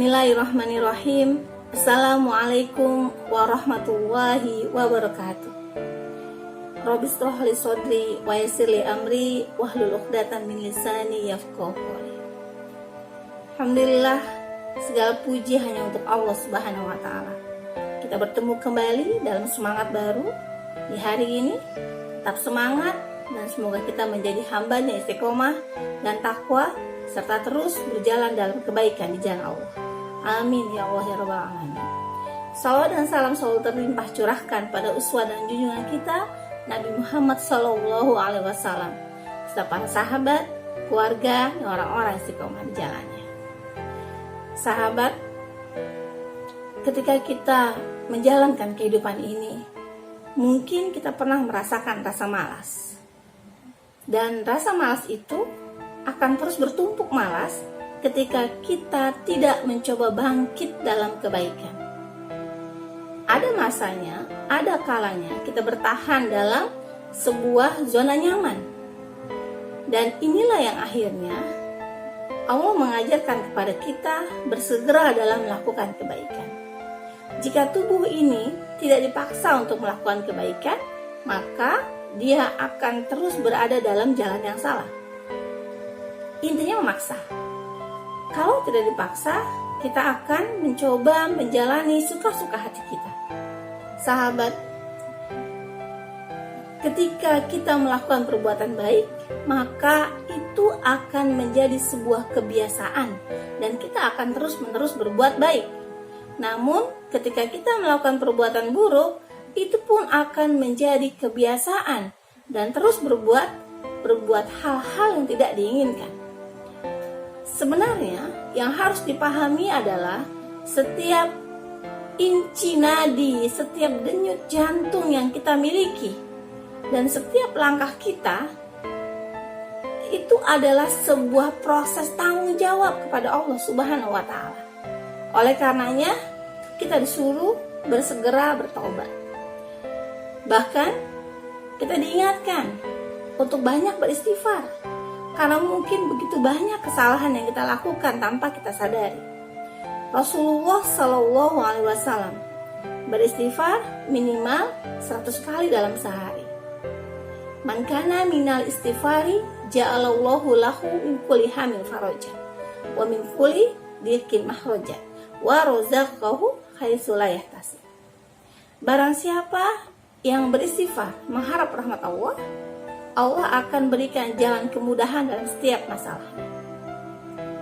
Bismillahirrahmanirrahim. Assalamualaikum warahmatullahi wabarakatuh. Rabbi shrah li sadri wa yassir li amri wahlul 'uqdatam min lisani yafqahu qawli. Alhamdulillah, segala puji hanya untuk Allah Subhanahu wa taala. Kita bertemu kembali dalam semangat baru di hari ini. Tetap semangat dan semoga kita menjadi hamba-Nya istiqomah dan takwa serta terus berjalan dalam kebaikan di jalan Allah. Amin ya Allah ya Rabbal Alamin. Salawat dan salam selalu terlimpah curahkan pada uswah dan junjungan kita Nabi Muhammad Sallallahu Alaihi Wasallam serta para sahabat, keluarga, dan orang-orang istiqomah di jalannya. Sahabat, ketika kita menjalankan kehidupan ini, mungkin kita pernah merasakan rasa malas. Dan rasa malas itu akan terus bertumpuk malas ketika kita tidak mencoba bangkit dalam kebaikan. Ada masanya, ada kalanya kita bertahan dalam sebuah zona nyaman. Dan inilah yang akhirnya Allah mengajarkan kepada kita bersegera dalam melakukan kebaikan. Jika tubuh ini tidak dipaksa untuk melakukan kebaikan, maka dia akan terus berada dalam jalan yang salah. Intinya memaksa. Kalau tidak dipaksa, kita akan mencoba menjalani suka-suka hati kita. Sahabat, ketika kita melakukan perbuatan baik, maka itu akan menjadi sebuah kebiasaan dan kita akan terus-menerus berbuat baik. Namun, ketika kita melakukan perbuatan buruk, itu pun akan menjadi kebiasaan dan terus berbuat hal-hal yang tidak diinginkan. Sebenarnya yang harus dipahami adalah setiap inci nadi, setiap denyut jantung yang kita miliki dan setiap langkah kita itu adalah sebuah proses tanggung jawab kepada Allah Subhanahu wa taala. Oleh karenanya kita disuruh bersegera bertobat. Bahkan kita diingatkan untuk banyak beristighfar. Karena mungkin begitu banyak kesalahan yang kita lakukan tanpa kita sadari. Rasulullah Shallallahu Alaihi Wasallam beristighfar minimal 100 kali dalam sehari. Man kana minal istighfari ja'alallahu lahu min kulli hamil faraja wa min kulli dhiqin mahraja wa razaqahu haitsu la yahtasib. Barang siapa yang beristighfar mengharap rahmat Allah, Allah akan berikan jalan kemudahan dalam setiap masalah.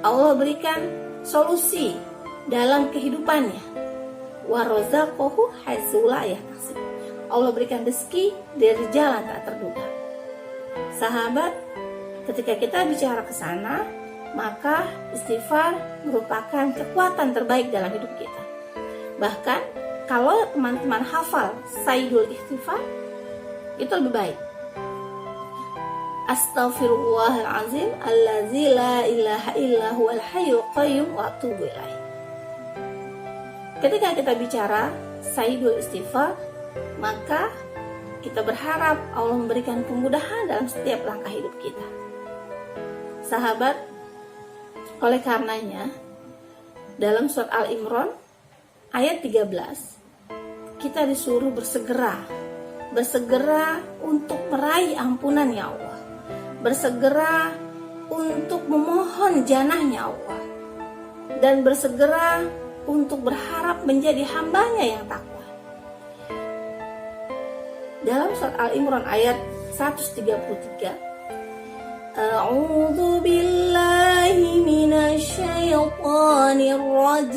Allah berikan solusi dalam kehidupannya. Wa razaqahu haitsu la yahtasib. Allah berikan rezeki dari jalan tak terduga. Sahabat, ketika kita bicara ke sana, maka istighfar merupakan kekuatan terbaik dalam hidup kita. Bahkan kalau teman-teman hafal Sayyidul Istighfar, itu lebih baik. Astaghfirullahalazim allazi la ilaha illa huwal hayyul qayyum wa atubu ilaih. Ketika kita bicara Sayyidul Istighfar, maka kita berharap Allah memberikan kemudahan dalam setiap langkah hidup kita. Sahabat, oleh karenanya dalam surat Al-Imran ayat 13 kita disuruh bersegera untuk meraih ampunan ya Allah. Bersegera untuk memohon janahnya Allah dan bersegera untuk berharap menjadi hambanya yang takwa. Dalam surat Al-Imran ayat 133, A'udzu billahi minasy syaithanir rajim.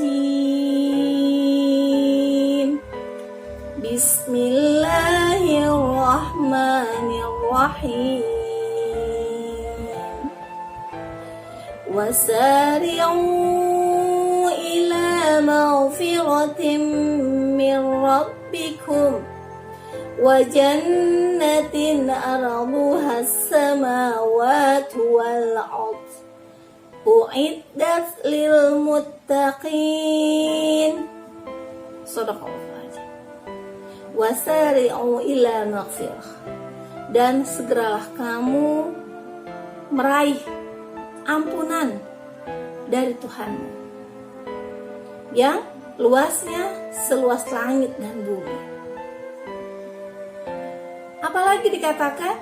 Bismillahirrahmanirrahim. وسارعوا إلى مغفرة من ربكم وجنة أرضها السماوات والأرض أعدت للمتقين. Shadaqallahul Wasari'u ila maghfirah. Dan segeralah kamu meraih ampunan dari Tuhanmu. yang luasnya seluas langit dan bumi. Apalagi dikatakan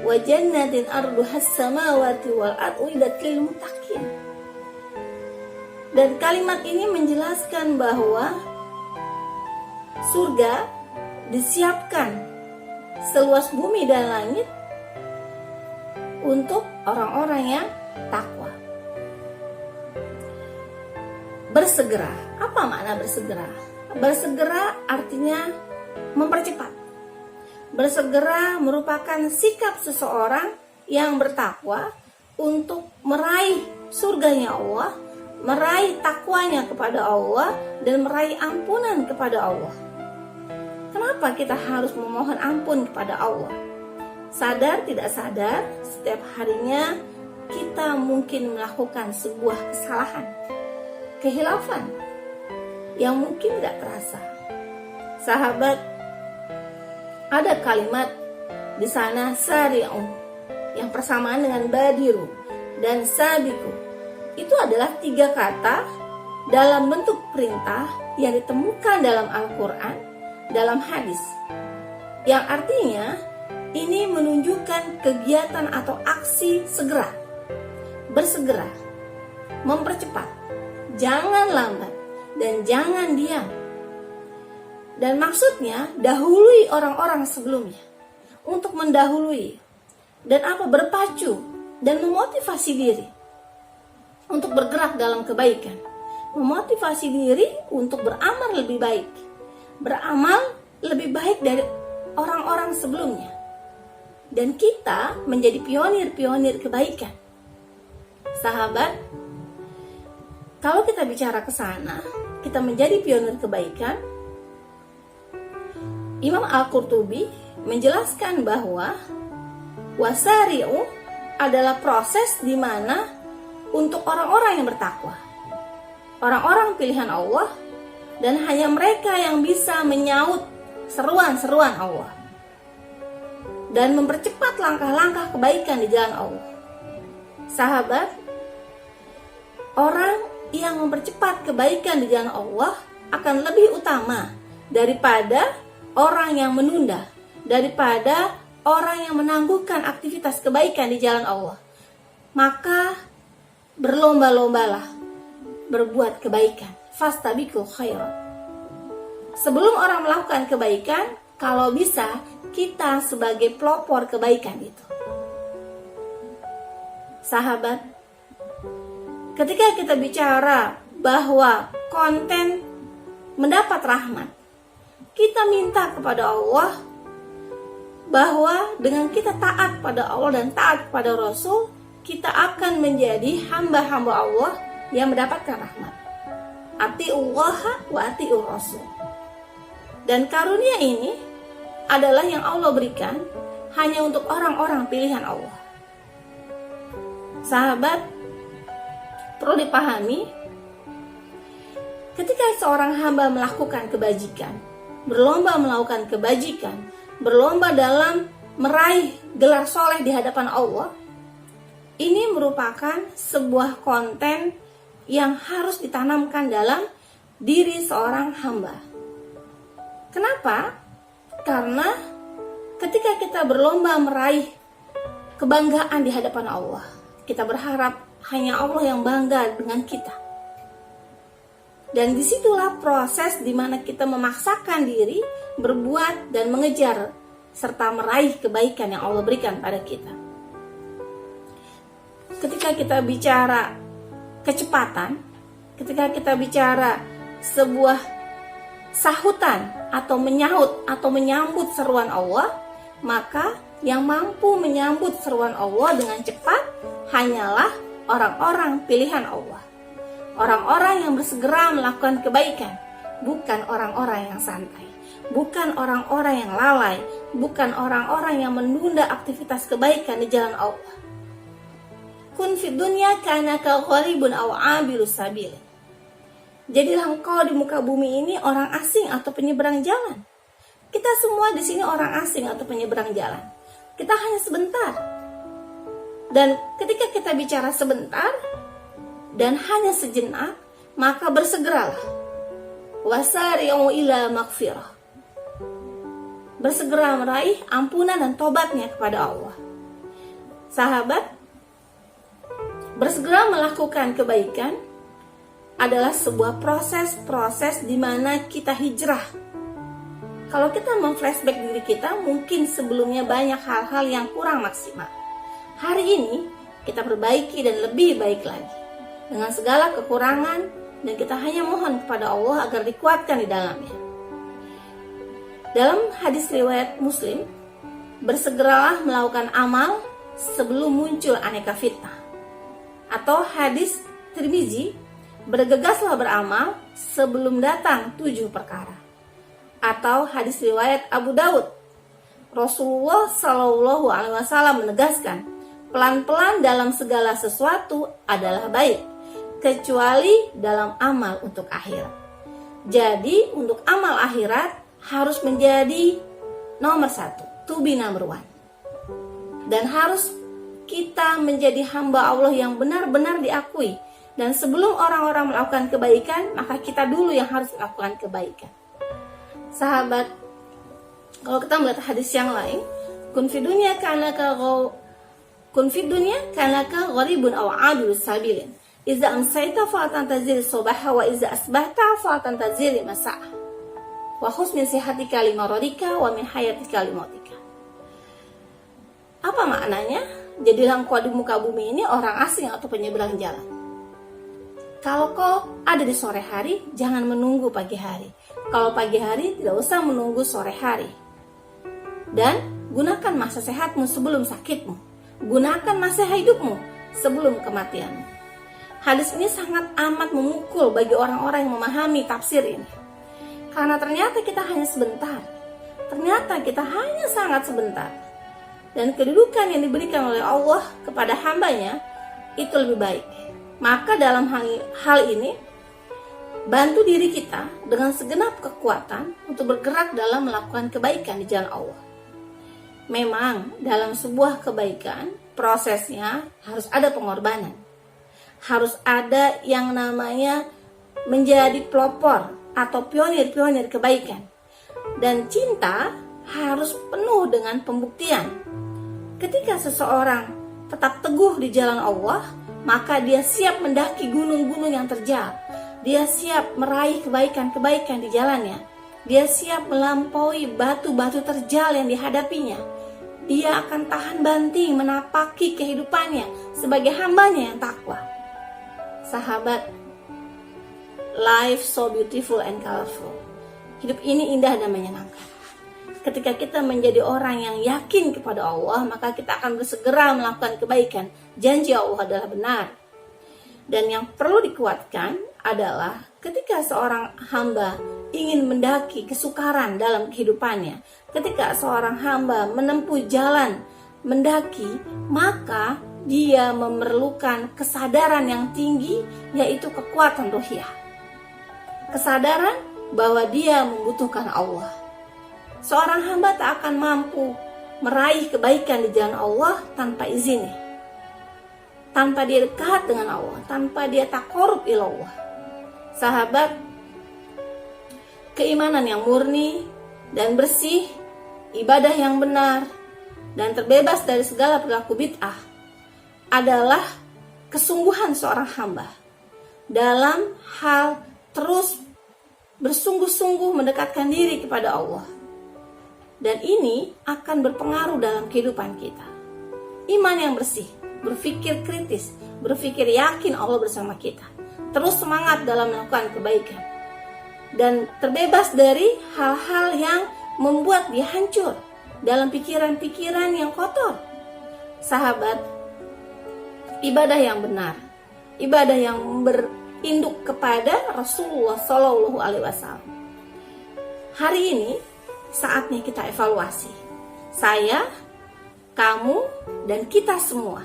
wa jannatin arduhas samawati wal ardu uiddat lil muttaqin. Dan kalimat ini menjelaskan bahwa surga disiapkan seluas bumi dan langit untuk orang-orang yang takwa. Bersegera. Apa makna bersegera? Bersegera artinya mempercepat. Bersegera merupakan sikap seseorang yang bertakwa untuk meraih surganya Allah, meraih takwanya kepada Allah, dan meraih ampunan kepada Allah. Kenapa kita harus memohon ampun kepada Allah? Sadar tidak sadar, setiap harinya kita mungkin melakukan sebuah kesalahan, kehilafan yang mungkin tidak terasa. Sahabat, ada kalimat di sana sari'u yang persamaan dengan badiru dan sabiku. Itu adalah 3 kata dalam bentuk perintah yang ditemukan dalam Al-Quran, dalam hadis, yang artinya ini menunjukkan kegiatan atau aksi segera, bersegera, mempercepat, jangan lambat, dan jangan diam. Dan maksudnya dahului orang-orang sebelumnya, untuk mendahului dan berpacu dan memotivasi diri untuk bergerak dalam kebaikan, memotivasi diri untuk beramal lebih baik, beramal lebih baik dari orang-orang sebelumnya. Dan kita menjadi pionir-pionir kebaikan. Sahabat, kalau kita bicara ke sana, kita menjadi pionir kebaikan. Imam Al-Qurtubi menjelaskan bahwa wasari'u adalah proses di mana untuk orang-orang yang bertakwa, orang-orang pilihan Allah, dan hanya mereka yang bisa menyaut seruan-seruan Allah dan mempercepat langkah-langkah kebaikan di jalan Allah. Sahabat, orang yang mempercepat kebaikan di jalan Allah akan lebih utama daripada orang yang menunda, daripada orang yang menangguhkan aktivitas kebaikan di jalan Allah. Maka berlomba-lombalah berbuat kebaikan. Fastabiqul khairat. Sebelum orang melakukan kebaikan, kalau bisa kita sebagai pelopor kebaikan itu. Sahabat, ketika kita bicara bahwa konten mendapat rahmat, kita minta kepada Allah bahwa dengan kita taat pada Allah dan taat kepada Rasul, kita akan menjadi hamba-hamba Allah yang mendapatkan rahmat. Ati'ullaha wa ati'ur Rasul. Dan karunia ini adalah yang Allah berikan hanya untuk orang-orang pilihan Allah. Sahabat, perlu dipahami, ketika seorang hamba melakukan kebajikan, berlomba melakukan kebajikan, berlomba dalam meraih gelar soleh di hadapan Allah, ini merupakan sebuah konten yang harus ditanamkan dalam diri seorang hamba. Kenapa? Karena ketika kita berlomba meraih kebanggaan di hadapan Allah, kita berharap hanya Allah yang bangga dengan kita. Dan disitulah proses di mana kita memaksakan diri berbuat dan mengejar serta meraih kebaikan yang Allah berikan pada kita. Ketika kita bicara kecepatan, ketika kita bicara sebuah sahutan atau menyahut atau menyambut seruan Allah, maka yang mampu menyambut seruan Allah dengan cepat hanyalah orang-orang pilihan Allah. Orang-orang yang bersegera melakukan kebaikan, bukan orang-orang yang santai, bukan orang-orang yang lalai, bukan orang-orang yang menunda aktivitas kebaikan di jalan Allah. Kun fid dunya kanaka gharibun aw abirus sabil. Jadilah engkau di muka bumi ini orang asing atau penyeberang jalan. Kita semua di sini orang asing atau penyeberang jalan. Kita hanya sebentar. Dan ketika kita bicara sebentar dan hanya sejenak, maka bersegeralah. Wasari'u ila maghfirah. Bersegera meraih ampunan dan tobatnya kepada Allah. Sahabat, bersegera melakukan kebaikan adalah sebuah proses di mana kita hijrah. Kalau kita memflashback diri kita, mungkin sebelumnya banyak hal-hal yang kurang maksimal. Hari ini kita perbaiki dan lebih baik lagi dengan segala kekurangan, dan kita hanya mohon kepada Allah agar dikuatkan di dalamnya. Dalam hadis riwayat Muslim, bersegeralah melakukan amal sebelum muncul aneka fitnah. Atau hadis Tirmizi, bergegaslah beramal sebelum datang 7 perkara. Atau hadis riwayat Abu Daud, Rasulullah Shallallahu Alaihi Wasallam menegaskan, pelan-pelan dalam segala sesuatu adalah baik, kecuali dalam amal untuk akhirat. Jadi untuk amal akhirat harus menjadi nomor 1, to be number 1. Dan harus kita menjadi hamba Allah yang benar-benar diakui. Dan sebelum orang-orang melakukan kebaikan, maka kita dulu yang harus melakukan kebaikan. Sahabat, kalau kita melihat hadis yang lain, kun fi dunya kanaka gharibun aw abiru sabilin. Iza amsayta faltantazir subaha wa iza asbahta faltantazir masa'a. Wa husmin sihatika limaradika wa min hayatika limautika. Apa maknanya? Jadilah engkau di muka bumi ini orang asing atau penyeberang jalan. Kalau kau ada di sore hari, jangan menunggu pagi hari. Kalau pagi hari, tidak usah menunggu sore hari. Dan gunakan masa sehatmu sebelum sakitmu. Gunakan masa hidupmu sebelum kematianmu. Hadis ini sangat amat memukul bagi orang-orang yang memahami tafsir ini. Karena ternyata kita hanya sebentar. Ternyata kita hanya sangat sebentar. Dan kedudukan yang diberikan oleh Allah kepada hambanya itu lebih baik. Maka dalam hal ini, bantu diri kita dengan segenap kekuatan untuk bergerak dalam melakukan kebaikan di jalan Allah. Memang dalam sebuah kebaikan, prosesnya harus ada pengorbanan. Harus ada yang namanya menjadi pelopor atau pionir-pionir kebaikan. Dan cinta harus penuh dengan pembuktian. Ketika seseorang tetap teguh di jalan Allah, maka dia siap mendaki gunung-gunung yang terjal. Dia siap meraih kebaikan-kebaikan di jalannya. Dia siap melampaui batu-batu terjal yang dihadapinya. Dia akan tahan banting menapaki kehidupannya sebagai hambanya yang takwa. Sahabat, life so beautiful and colorful. Hidup ini indah dan menyenangkan. Ketika kita menjadi orang yang yakin kepada Allah, maka kita akan bersegera melakukan kebaikan. Janji Allah adalah benar. Dan yang perlu dikuatkan adalah ketika seorang hamba ingin mendaki kesukaran dalam kehidupannya, ketika seorang hamba menempuh jalan mendaki, maka dia memerlukan kesadaran yang tinggi, yaitu kekuatan ruhiyah. Kesadaran bahwa dia membutuhkan Allah. Seorang hamba tak akan mampu meraih kebaikan di jalan Allah tanpa izinnya, tanpa dia dekat dengan Allah, tanpa dia taqarrub ila Allah. Sahabat, keimanan yang murni dan bersih, ibadah yang benar, dan terbebas dari segala perilaku bid'ah adalah kesungguhan seorang hamba dalam hal terus bersungguh-sungguh mendekatkan diri kepada Allah. Dan ini akan berpengaruh dalam kehidupan kita. Iman yang bersih, berpikir kritis, berpikir yakin Allah bersama kita, terus semangat dalam melakukan kebaikan, dan terbebas dari hal-hal yang membuat dia hancur dalam pikiran-pikiran yang kotor. Sahabat, ibadah yang benar, ibadah yang berinduk kepada Rasulullah Shallallahu Alaihi Wasallam. Hari ini saatnya kita evaluasi. Saya, kamu, dan kita semua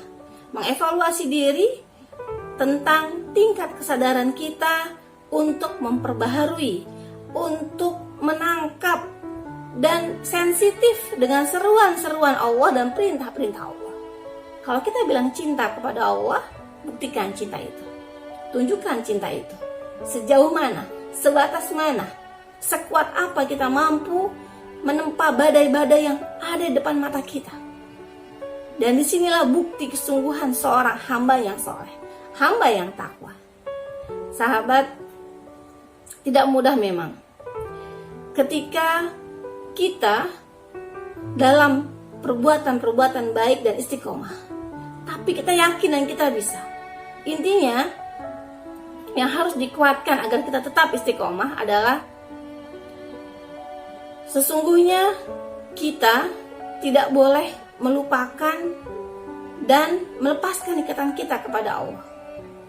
mengevaluasi diri tentang tingkat kesadaran kita untuk memperbaharui, untuk menangkap dan sensitif dengan seruan-seruan Allah dan perintah-perintah Allah. Kalau kita bilang cinta kepada Allah, buktikan cinta itu. Tunjukkan cinta itu. sejauh mana, sebatas mana, sekuat apa kita mampu menempa badai-badai yang ada di depan mata kita. Dan disinilah bukti kesungguhan seorang hamba yang soleh, hamba yang takwa. Sahabat, tidak mudah memang ketika kita dalam perbuatan-perbuatan baik dan istiqomah, tapi kita yakin dan kita bisa. Intinya yang harus dikuatkan agar kita tetap istiqomah adalah sesungguhnya kita tidak boleh melupakan dan melepaskan ikatan kita kepada Allah.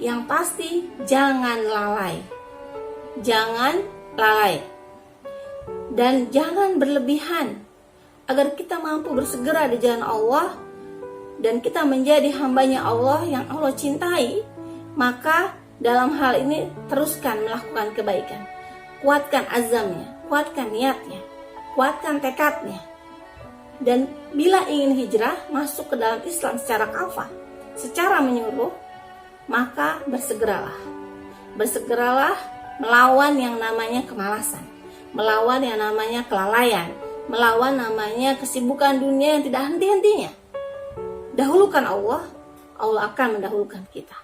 Yang pasti jangan lalai. Jangan lalai. Dan jangan berlebihan agar kita mampu bersegera di jalan Allah dan kita menjadi hambanya Allah yang Allah cintai. Maka dalam hal ini teruskan melakukan kebaikan. Kuatkan azamnya, kuatkan niatnya, kuatkan tekadnya. Dan bila ingin hijrah masuk ke dalam Islam secara kafah, secara menyeluruh, maka bersegeralah. Bersegeralah melawan yang namanya kemalasan, melawan yang namanya kelalaian, melawan namanya kesibukan dunia yang tidak henti-hentinya. Dahulukan Allah, Allah akan mendahulukan kita.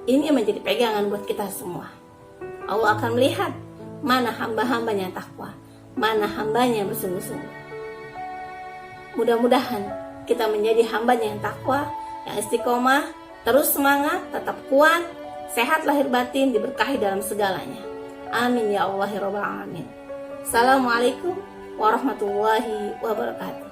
Ini menjadi pegangan buat kita semua. Allah akan melihat mana hamba-hambanya yang takwa, mana hambanya yang bersungguh-sungguh. Mudah-mudahan kita menjadi hambanya yang takwa, yang istiqomah, terus semangat, tetap kuat, sehat lahir batin, diberkahi dalam segalanya. Amin ya Allah ya Rabbal Alamin. Assalamualaikum warahmatullahi wabarakatuh.